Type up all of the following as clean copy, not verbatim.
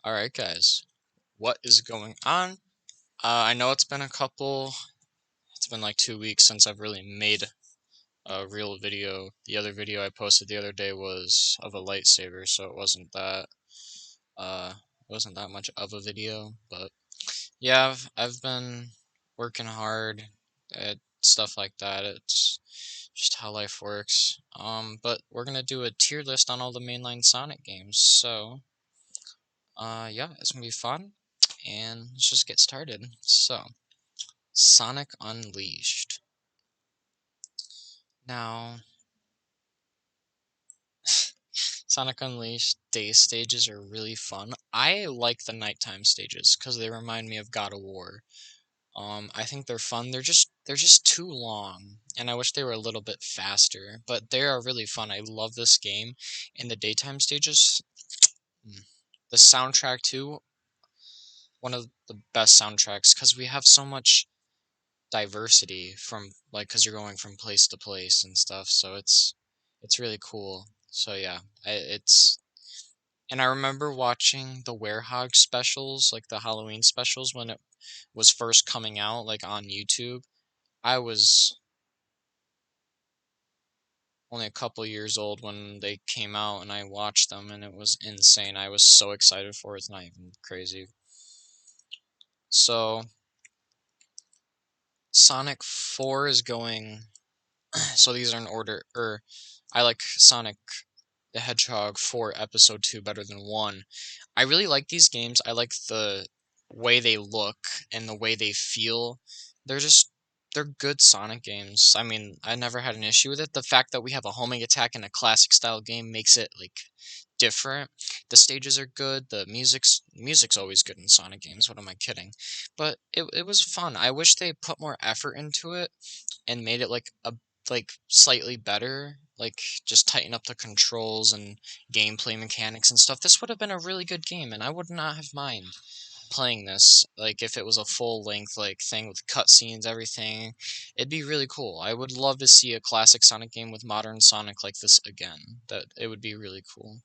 Alright, guys, what is going on? I know it's been like 2 weeks since I've really made a real video. The other video I posted the other day was of a lightsaber, so uh, it wasn't that much of a video, but yeah, I've been working hard at stuff like that. It's just how life works. But we're gonna do a tier list on all the mainline Sonic games, so yeah, it's gonna be fun, and let's just get started. So, Sonic Unleashed. Now, Sonic Unleashed day stages are really fun. I like the nighttime stages because they remind me of God of War. I think they're fun. They're just too long, and I wish they were a little bit faster. But they are really fun. I love this game, and the daytime stages. The soundtrack too, one of the best soundtracks because we have so much diversity from like because you're going from place to place and stuff, so it's really cool. So yeah, it's and I remember watching the Werehog specials, like the Halloween specials when it was first coming out, like on YouTube. I was only a couple years old when they came out, and I watched them, and it was insane. I was so excited for it. It's not even crazy. So Sonic 4 is going. So these are in order, or I like Sonic the Hedgehog 4 Episode 2 better than 1. I really like these games. I like the way they look and the way they feel. They're just they're good Sonic games. I mean, I never had an issue with it. The fact that we have a homing attack in a classic style game makes it like different. The stages are good. The music's always good in Sonic games. What am I kidding? But it was fun. I wish they put more effort into it and made it like slightly better, like just tighten up the controls and gameplay mechanics and stuff. This would have been a really good game, and I would not have mind playing this. Like if it was a full length like thing with cutscenes, everything, it'd be really cool. I would love to see a classic Sonic game with modern Sonic like this again. That it would be really cool.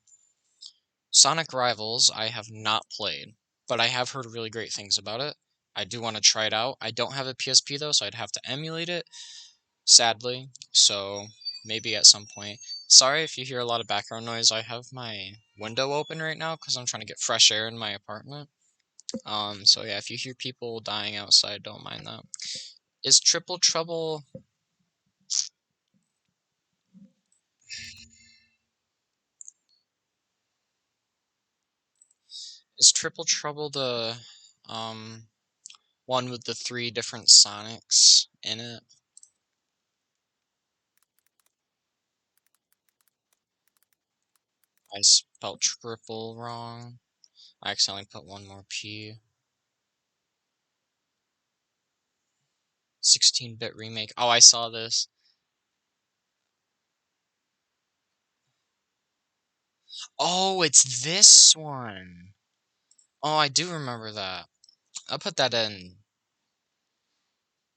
Sonic Rivals, I have not played, but I have heard really great things about it. I do want to try it out. I don't have a PSP though, so I'd have to emulate it, sadly, so maybe at some point. Sorry if you hear a lot of background noise. I have my window open right now because I'm trying to get fresh air in my apartment. So yeah, if you hear people dying outside, don't mind that. Is Triple Trouble is Triple Trouble the um one with the three different Sonics in it? I spelled triple wrong. I accidentally put one more P. 16-bit remake. Oh, I saw this. Oh, it's this one. Oh, I do remember that. I'll put that in.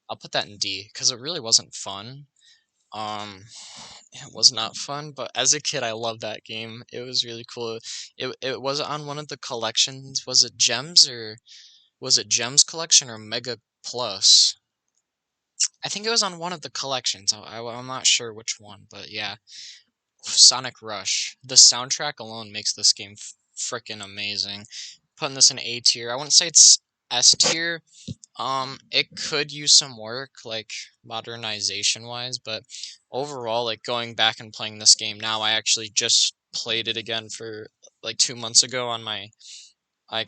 I'll put that in D because it really wasn't fun. Um, it was not fun, but as a kid, I loved that game. It was really cool. It was on one of the collections. Was it Gems or was it Gems collection or Mega Plus? I think it was on one of the collections. I'm not sure which one, but yeah. Sonic Rush. The soundtrack alone makes this game freaking amazing. Putting this in A tier. I wouldn't say it's S tier. It could use some work, like modernization wise, but overall, like going back and playing this game now, I actually just played it again for like 2 months ago on my I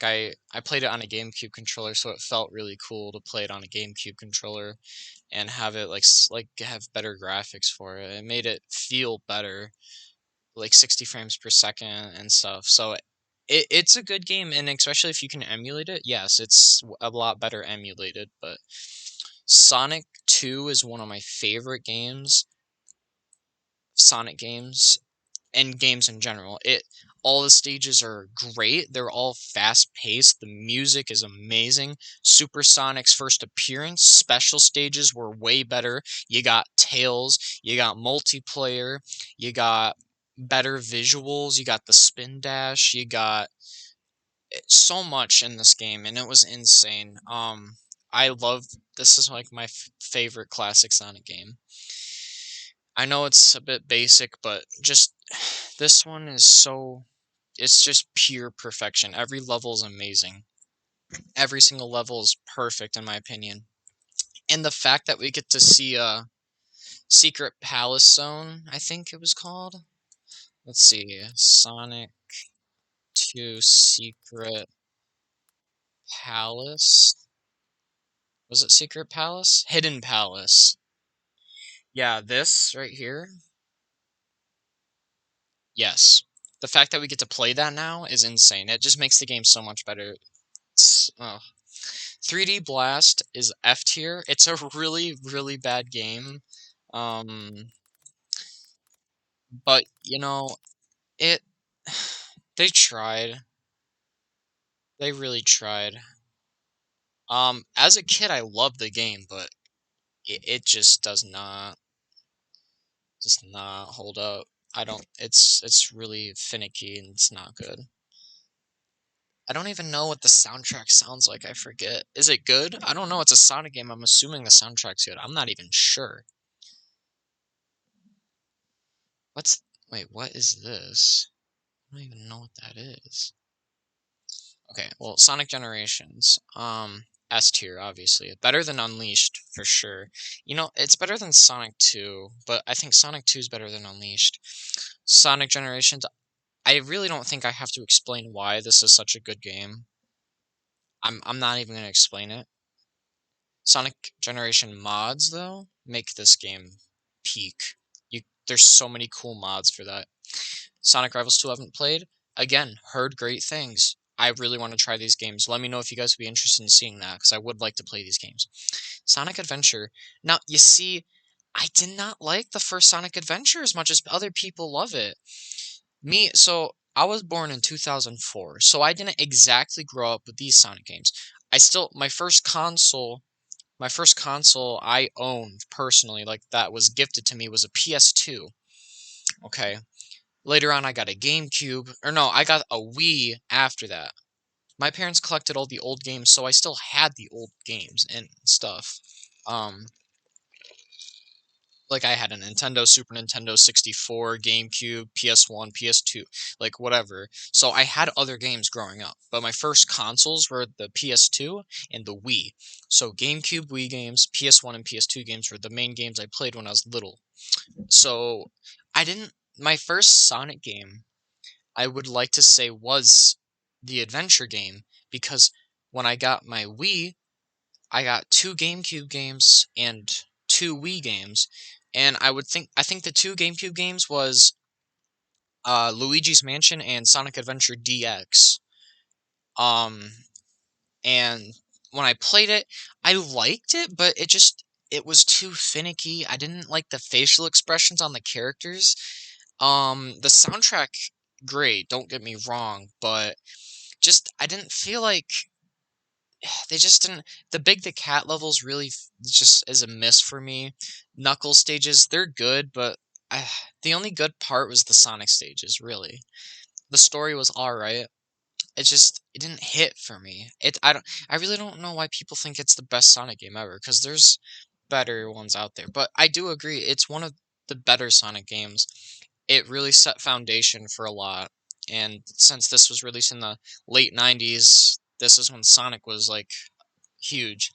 played it on a GameCube controller, so it felt really cool to play it on a GameCube controller and have it like have better graphics for it. It made it feel better, like 60 frames per second and stuff. So it's a good game, and especially if you can emulate it, yes, it's a lot better emulated. But Sonic 2 is one of my favorite games, Sonic games, and games in general. It all the stages are great. They're all fast paced. The music is amazing. Supersonic's first appearance, special stages were way better. You got Tails, you got multiplayer, you got better visuals, you got the spin dash, you got so much in this game, and it was insane. I love this is like my favorite classic Sonic game. I know it's a bit basic, but just this one is so it's just pure perfection. Every level is amazing. Every single level is perfect in my opinion. And the fact that we get to see a secret palace zone, I think it was called. Let's see, Sonic 2 Secret Palace. Was it Secret Palace? Hidden Palace. Yeah, this right here. Yes. The fact that we get to play that now is insane. It just makes the game so much better. Oh. 3D Blast is F tier. It's a really, really bad game. Um, but it they tried. They really tried. As a kid I loved the game, but it just does not hold up. I don't it's really finicky and it's not good. I don't even know what the soundtrack sounds like. I forget. Is it good? I don't know. It's a Sonic game. I'm assuming the soundtrack's good. I'm not even sure. What's Wait, what is this? I don't even know what that is. Okay, well, Sonic Generations. S tier, obviously. Better than Unleashed, for sure. It's better than Sonic 2, but I think Sonic 2 is better than Unleashed. Sonic Generations, I really don't think I have to explain why this is such a good game. I'm not even gonna explain it. Sonic Generation mods, though, make this game peak. There's so many cool mods for that. Sonic Rivals 2 I haven't played. Again, heard great things. I really want to try these games. Let me know if you guys would be interested in seeing that, because I would like to play these games. Sonic Adventure. Now, you see, I did not like the first Sonic Adventure as much as other people love it. So I was born in 2004, so I didn't exactly grow up with these Sonic games. My first console I owned personally, like that was gifted to me, was a PS2. Okay. Later on, I got a GameCube, or no, I got a Wii after that. My parents collected all the old games, so I still had the old games and stuff. Um, like I had a Nintendo, Super Nintendo 64, GameCube, PS1, PS2, like whatever. So I had other games growing up, but my first consoles were the PS2 and the Wii. So GameCube, Wii games, PS1 and PS2 games were the main games I played when I was little. So I didn't my first Sonic game I would like to say was the adventure game, because when I got my Wii, I got two GameCube games and two Wii games, and I think the two GameCube games was Luigi's Mansion and Sonic Adventure DX. Um, and when I played it, I liked it, but it was too finicky. I didn't like the facial expressions on the characters. The soundtrack, great, don't get me wrong, but just I didn't feel like they just didn't. The Big the Cat levels really just is a miss for me. Knuckles stages, they're good, but the only good part was the Sonic stages. Really, the story was all right. It didn't hit for me. I really don't know why people think it's the best Sonic game ever, because there's better ones out there. But I do agree, it's one of the better Sonic games. It really set foundation for a lot. And since this was released in the late 90s, this is when Sonic was like huge.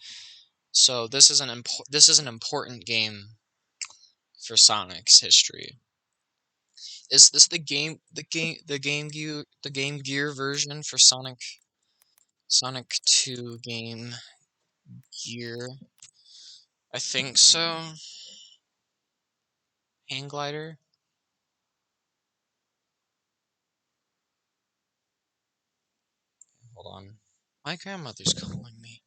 So this is an important game for Sonic's history. Is this the Game Gear version for Sonic 2 Game Gear? I think so. Hang glider. Hold on. My grandmother's calling me.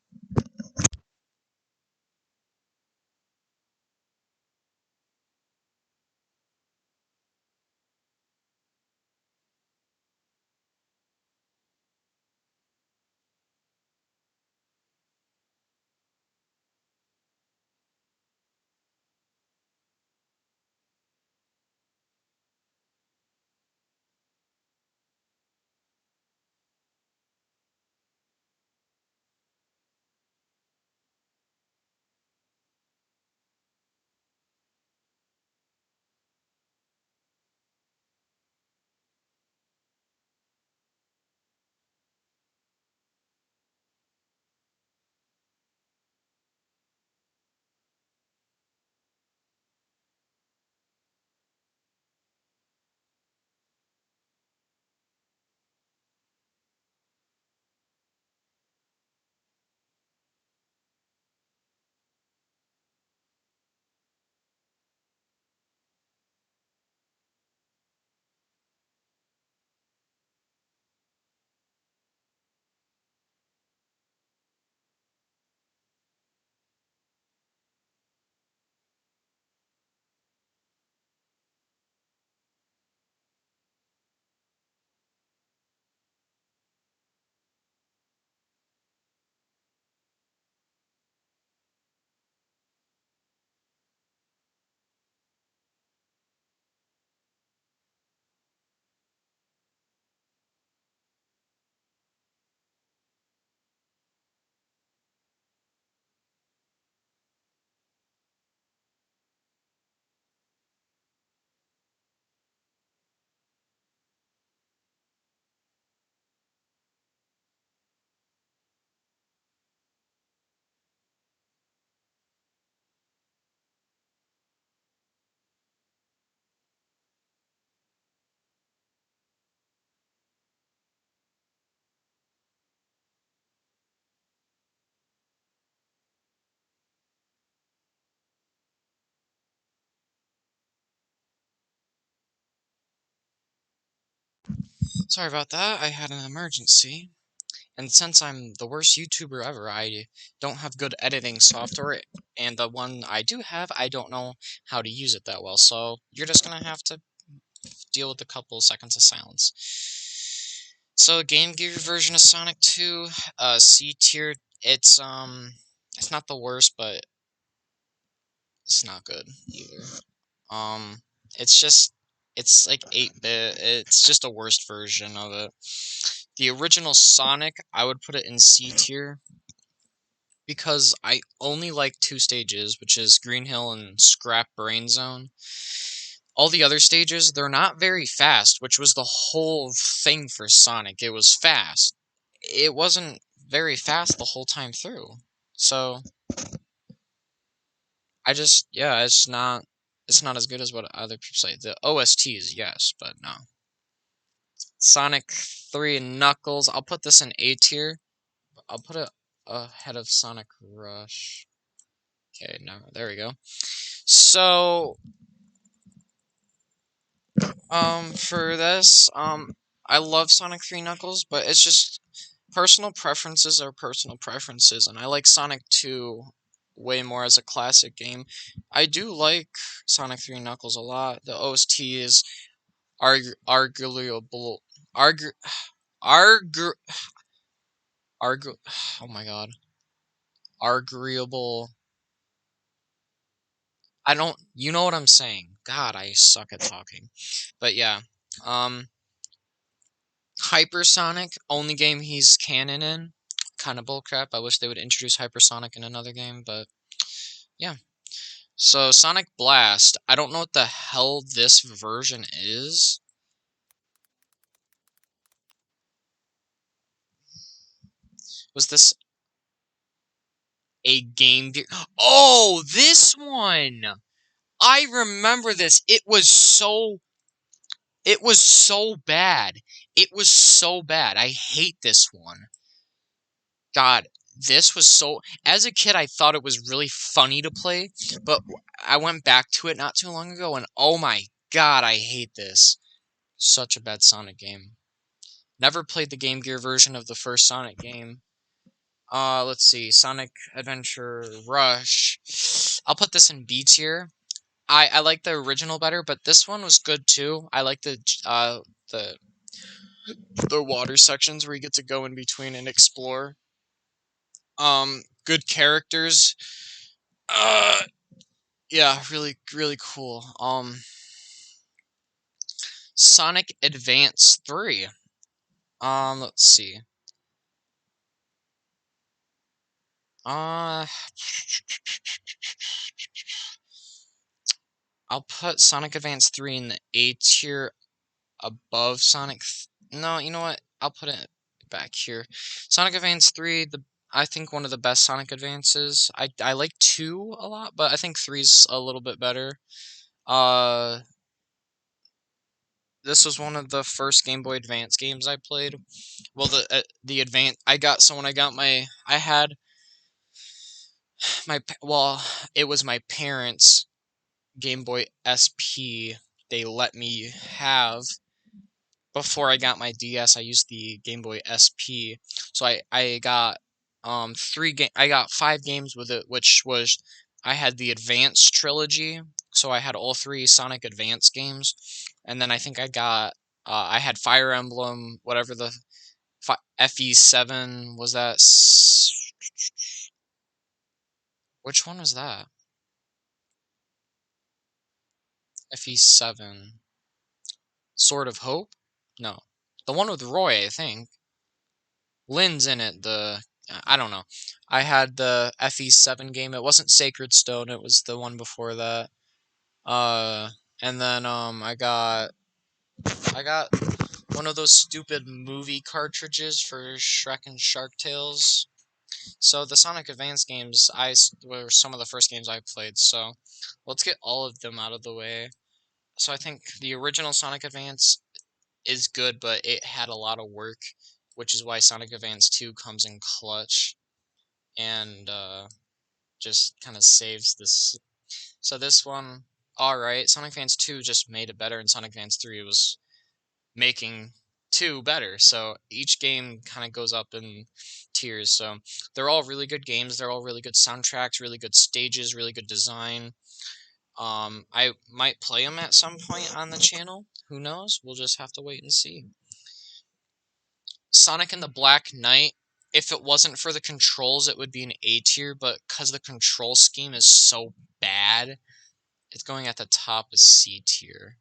Sorry about that. I had an emergency. And since I'm the worst YouTuber ever, I don't have good editing software. And the one I do have, I don't know how to use it that well. So you're just gonna have to deal with a couple seconds of silence. So Game Gear version of Sonic 2, C tier. It's not the worst, but it's not good either. Um, it's just, it's like 8-bit. It's just a worst version of it. The original Sonic, I would put it in C tier because I only like two stages, which is Green Hill and Scrap Brain Zone. All the other stages, they're not very fast, which was the whole thing for Sonic. It was fast. It wasn't very fast the whole time through. So yeah, it's not as good as what other people say. The OSTs, yes, but no. Sonic 3 and Knuckles, I'll put this in A tier. I'll put it ahead of Sonic Rush. Okay, no, there we go. So, for this, I love Sonic 3 Knuckles, but it's just personal preferences are personal preferences, and I like Sonic 2 way more as a classic game. I do like Sonic 3 Knuckles a lot. The OST is arguable, argu, argu, argu, oh my god, arguable. I don't, you know what I'm saying. God, I suck at talking. But yeah, um, Hypersonic, only game he's canon in. Kind of bullcrap. I wish they would introduce Hypersonic in another game, but yeah. So, Sonic Blast. I don't know what the hell this version is. Was this a Game Gear? Oh, this one! I remember this. It was so bad. It was so bad. I hate this one. God, this was so. As a kid, I thought it was really funny to play, but I went back to it not too long ago, and oh my god, I hate this. Such a bad Sonic game. Never played the Game Gear version of the first Sonic game. Let's see. Sonic Adventure Rush. I'll put this in B tier. I like the original better, but this one was good too. I like the the water sections where you get to go in between and explore. Good characters. Uh, yeah, really, really cool. Sonic Advance 3. Let's see. Uh, I'll put Sonic Advance 3 in the A tier above Sonic. No, you know what? I'll put it back here. Sonic Advance 3, I think one of the best Sonic Advances. I like 2 a lot, but I think 3's a little bit better. Uh, this was one of the first Game Boy Advance games I played. Well, the advance I got. So when I had well, it was my parents' Game Boy SP. They let me have before I got my DS. I used the Game Boy SP, so I got I got 5 games with it, which was I had the Advance trilogy, so I had all 3 Sonic Advance games, and then I think I had Fire Emblem, whatever the FE7 was that. Which one was that? FE7. Sword of Hope? No. The one with Roy, I think. Lynn's in it, I don't know. I had the FE7 game. It wasn't Sacred Stone, it was the one before that. Uh, and then, I got one of those stupid movie cartridges for Shrek and Shark Tales. So the Sonic Advance games were some of the first games I played, so let's get all of them out of the way. So I think the original Sonic Advance is good, but it had a lot of work, which is why Sonic Advance 2 comes in clutch and just kind of saves this. So this one, alright, Sonic Advance 2 just made it better, and Sonic Advance 3 was making 2 better. So each game kind of goes up in tiers. So they're all really good games. They're all really good soundtracks, really good stages, really good design. I might play them at some point on the channel. Who knows? We'll just have to wait and see. Sonic and the Black Knight, if it wasn't for the controls, it would be an A tier, but because the control scheme is so bad, it's going at the top as C tier.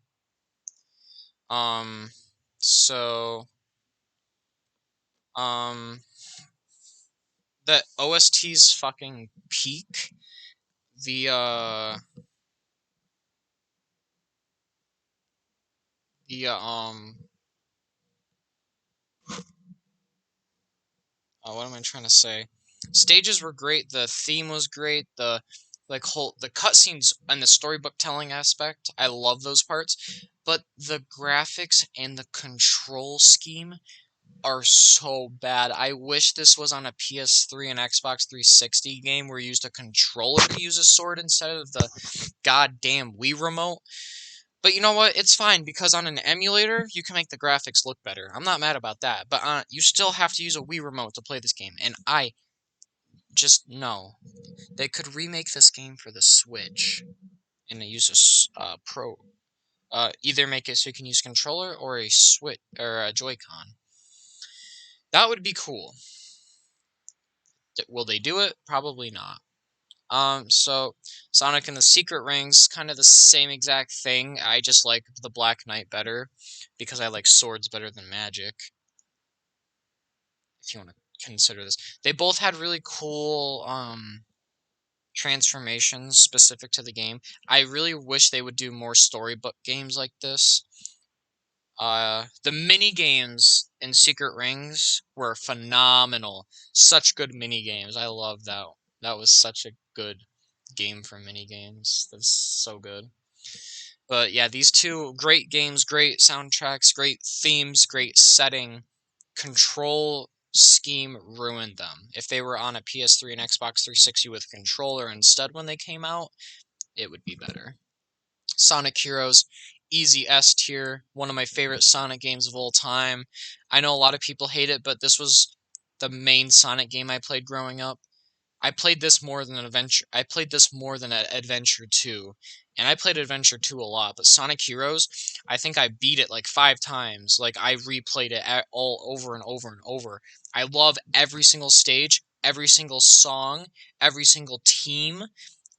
Um, so, um, the OST's fucking peak. The, uh, the, what am I trying to say? Stages were great. The theme was great. The the cutscenes and the storybook telling aspect, I love those parts. But the graphics and the control scheme are so bad. I wish this was on a PS3 and Xbox 360 game where you used a controller to use a sword instead of the goddamn Wii remote. But you know what? It's fine because on an emulator, you can make the graphics look better. I'm not mad about that. But you still have to use a Wii remote to play this game. And I just know they could remake this game for the Switch and they use a Pro. Either make it so you can use controller or a Switch or a Joy-Con. That would be cool. Will they do it? Probably not. So Sonic and the Secret Rings, kind of the same exact thing. I just like the Black Knight better because I like swords better than magic. If you want to consider this, they both had really cool transformations specific to the game. I really wish they would do more storybook games like this. The mini games in Secret Rings were phenomenal. Such good mini games. I love that. That was such a good game for mini games. That's so good. But yeah, these two great games, great soundtracks, great themes, great setting. Control scheme ruined them. If they were on a PS3 and Xbox 360 with a controller instead when they came out, it would be better. Sonic Heroes, easy S tier, one of my favorite Sonic games of all time. I know a lot of people hate it, but this was the main Sonic game I played growing up. I played this more than Adventure. I played this more than Adventure 2, and I played Adventure 2 a lot. But Sonic Heroes, I think I beat it like 5 times. Like I replayed it all over and over and over. I love every single stage, every single song, every single team.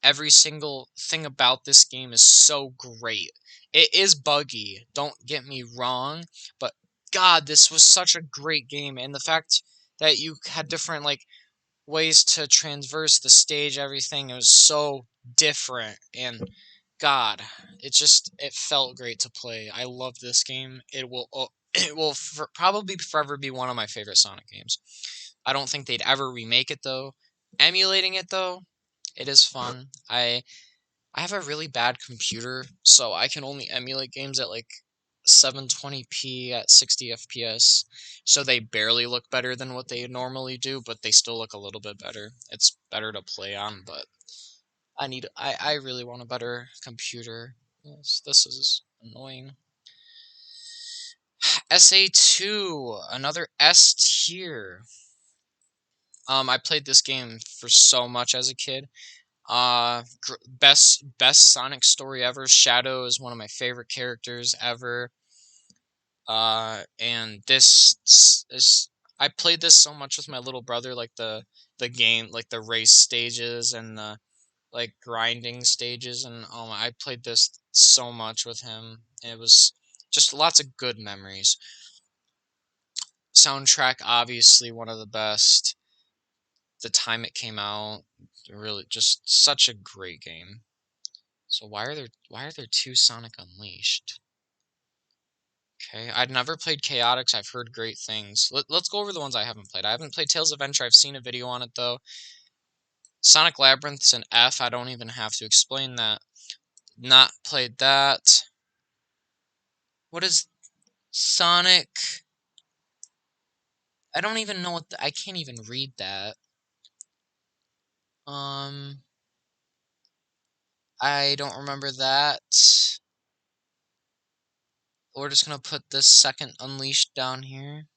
Every single thing about this game is so great. It is buggy, don't get me wrong, but God, this was such a great game, and the fact that you had different like ways to transverse the stage, everything, it was so different, and God, it felt great to play. I love this game. It will probably forever be one of my favorite Sonic games. I don't think they'd ever remake it though. Emulating it though, it is fun. I have a really bad computer, so I can only emulate games at like 720p at 60 FPS. So they barely look better than what they normally do, but they still look a little bit better. It's better to play on, but I really want a better computer. Yes, this is annoying. SA2, another S tier. I played this game for so much as a kid. Best Sonic story ever. Shadow is one of my favorite characters ever. And this I played this so much with my little brother, like the game, like the race stages and the like grinding stages, and I played this so much with him. It was just lots of good memories. Soundtrack, obviously one of the best. The time it came out, really just such a great game. So why are there two Sonic Unleashed? Okay, I'd never played Chaotix. I've heard great things. Let's go over the ones I haven't played. I haven't played Tales of Adventure. I've seen a video on it though. Sonic Labyrinth's an F. I don't even have to explain that. Not played that. What is Sonic? I don't even know I can't even read that. Um, I don't remember that. We're just gonna put this second Unleashed down here.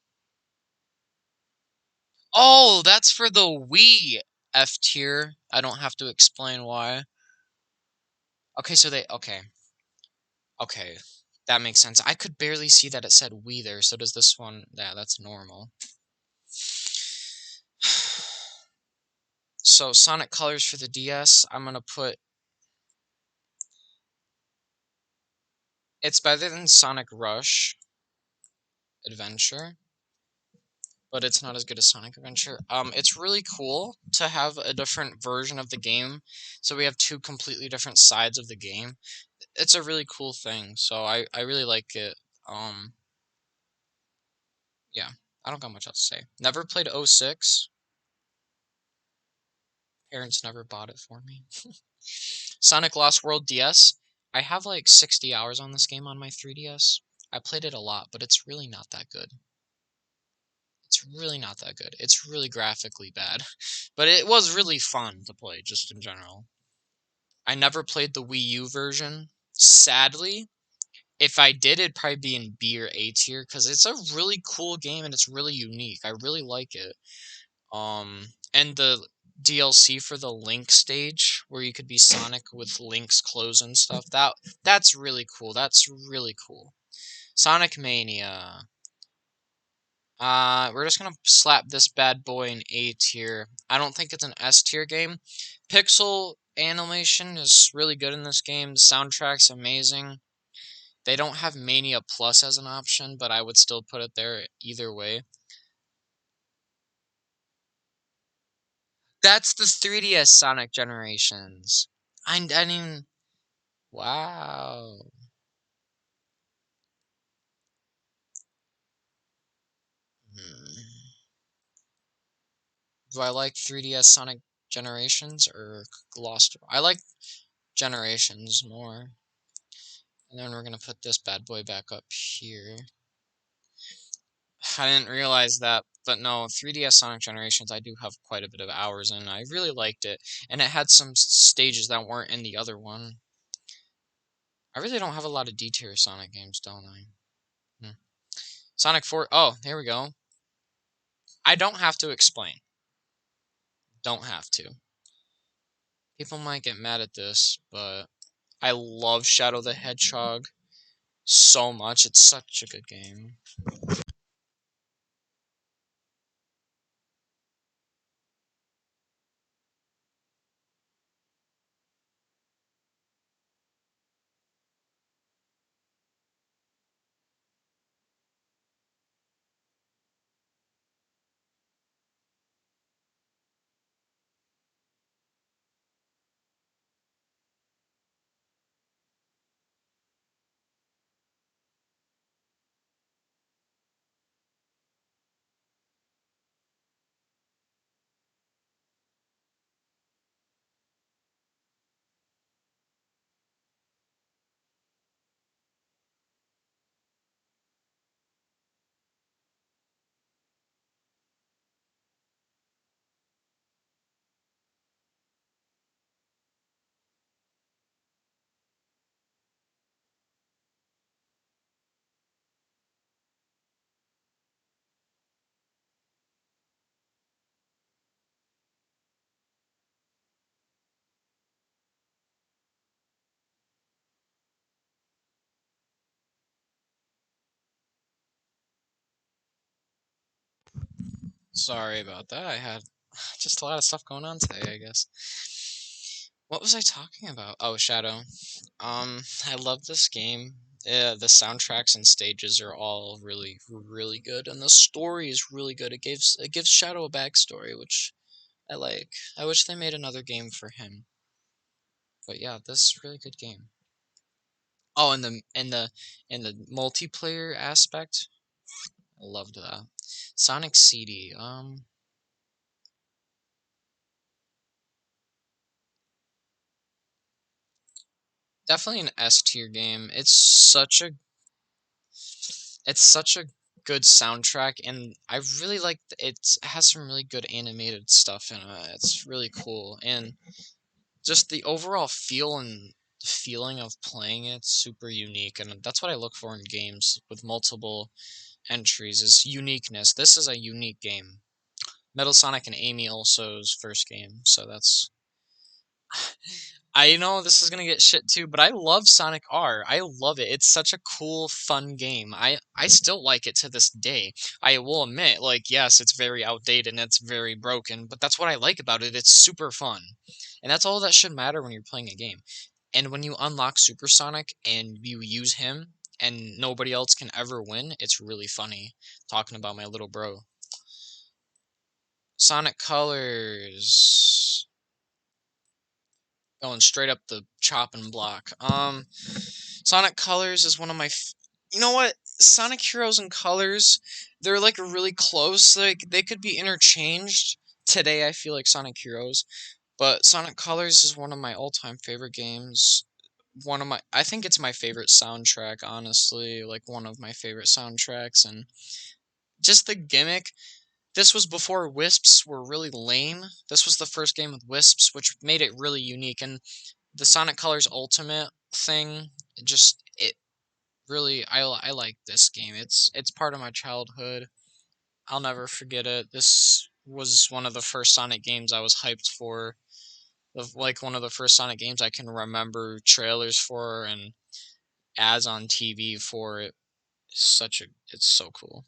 Oh, that's for the Wii F tier. I don't have to explain why. Okay, so okay. Okay. That makes sense. I could barely see that it said Wii there, so does this one... Yeah, that's normal. So, Sonic Colors for the DS, I'm gonna put... It's better than Sonic Rush Adventure, but it's not as good as Sonic Adventure. It's really cool to have a different version of the game, so we have two completely different sides of the game. It's a really cool thing, so I really like it. Yeah, I don't got much else to say. Never played 06. Parents never bought it for me. Sonic Lost World DS. I have like 60 hours on this game on my 3DS. I played it a lot, but it's really not that good. It's really not that good. It's really graphically bad. But it was really fun to play, just in general. I never played the Wii U version. Sadly, if I did, it'd probably be in B or A tier, because it's a really cool game and it's really unique. I really like it. And the DLC for the Link stage, where you could be Sonic with Link's clothes and stuff, that's really cool. That's really cool. Sonic Mania. We're just gonna slap this bad boy in A tier. I don't think it's an S tier game. Pixel animation is really good in this game. The soundtrack's amazing. They don't have Mania Plus as an option, but I would still put it there either way. That's the 3DS Sonic Generations. I didn't even... Wow. Hmm. Do I like 3DS Sonic Generations or Lost? I like Generations more. And then we're going to put this bad boy back up here. I didn't realize that, but no, 3DS Sonic Generations I do have quite a bit of hours in. I really liked it, and it had some stages that weren't in the other one. I really don't have a lot of D-tier Sonic games, don't I? Sonic 4, oh, here we go. I don't have to explain. Don't have to. People might get mad at this, but I love Shadow the Hedgehog so much. It's such a good game. Sorry about that. I had just a lot of stuff going on today, I guess. What was I talking about? Oh, Shadow. I love this game. The soundtracks and stages are all really, really good, and the story is really good. It gives Shadow a backstory, which I like. I wish they made another game for him. But yeah, this is a really good game. Oh, and the multiplayer aspect, I loved that. Sonic CD. Definitely an S tier game. It's such a good soundtrack, and I really like it has some really good animated stuff in it. It's really cool, and just the overall feel and feeling of playing it's super unique, and that's what I look for in games with multiple entries is uniqueness. This is a unique game. Metal Sonic and Amy Also's first game, so that's I know this is gonna get shit too, but I love Sonic R. I love it. It's such a cool, fun game. I still like it to this day. I will admit, like, yes, it's very outdated and it's very broken, but that's what I like about it. It's super fun. And that's all that should matter when you're playing a game. And when you unlock Super Sonic and you use him and nobody else can ever win, it's really funny. Talking about my little bro. Sonic Colors. Going straight up the chopping block. Sonic Colors is one of my. You know what? Sonic Heroes and Colors, they're like really close. Like they could be interchanged. Today, I feel like Sonic Heroes, but Sonic Colors is one of my all-time favorite games. I think it's my favorite soundtrack. Honestly, like one of my favorite soundtracks, and just the gimmick. This was before Wisps were really lame. This was the first game with Wisps, which made it really unique. And the Sonic Colors Ultimate thing, just it really I like this game. It's part of my childhood. I'll never forget it. This was one of the first Sonic games I was hyped for. Like one of the first Sonic games I can remember trailers for and ads on TV for it. It's so cool.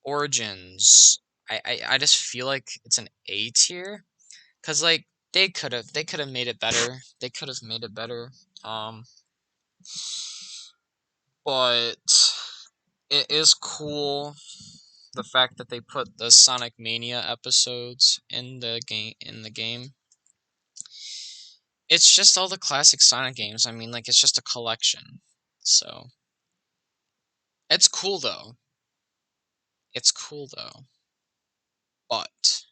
Origins. I just feel like it's an A tier. Cause like they could have made it better. They could have made it better. Um, but it is cool the fact that they put the Sonic Mania episodes in the game. It's just all the classic Sonic games. I mean, like it's just a collection. So it's cool though. It's cool though. But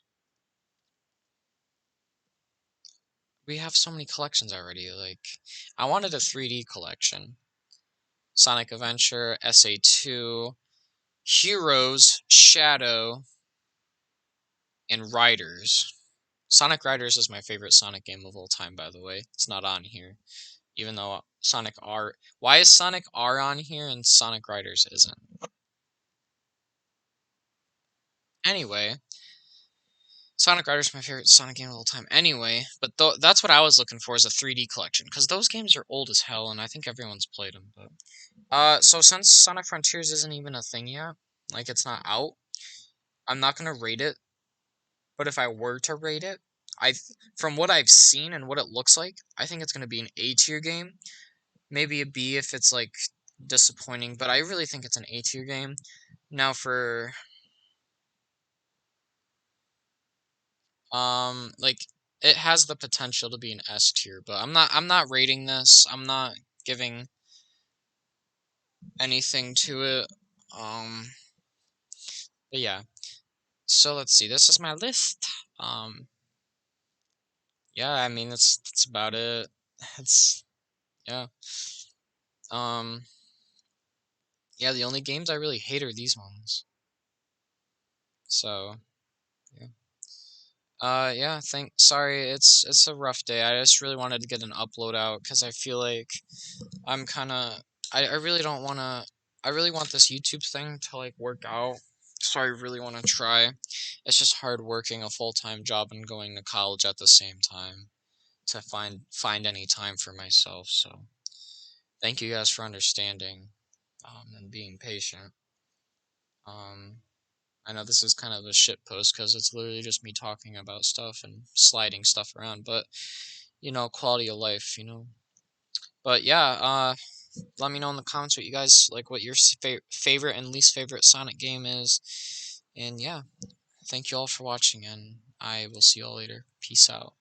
we have so many collections already. Like I wanted a 3D collection. Sonic Adventure, SA2, Heroes, Shadow, and Riders. Sonic Riders is my favorite Sonic game of all time, by the way. It's not on here. Even though Sonic R. Why is Sonic R on here and Sonic Riders isn't? Anyway, Sonic Riders is my favorite Sonic game of all time. Anyway, but that's what I was looking for is a 3D collection. Because those games are old as hell, and I think everyone's played them. But so since Sonic Frontiers isn't even a thing yet, like it's not out, I'm not gonna rate it. But if I were to rate it, from what I've seen and what it looks like, I think it's gonna be an A tier game. Maybe a B if it's like disappointing, but I really think it's an A tier game. Now for like it has the potential to be an S tier, but I'm not rating this. I'm not giving anything to it. Um but yeah. So let's see. This is my list. Um yeah, I mean that's about it. It's yeah. Um yeah, the only games I really hate are these ones. So, yeah. Yeah, sorry, it's a rough day. I just really wanted to get an upload out because I feel like I'm kind of I really don't want to I really want this YouTube thing to like work out. So I really want to try. It's just hard working a full-time job and going to college at the same time to find any time for myself. So, thank you guys for understanding and being patient. Um I know this is kind of a shit post because it's literally just me talking about stuff and sliding stuff around, but quality of life, But yeah, let me know in the comments what you guys like, what your favorite and least favorite Sonic game is, and yeah, thank you all for watching, and I will see you all later. Peace out.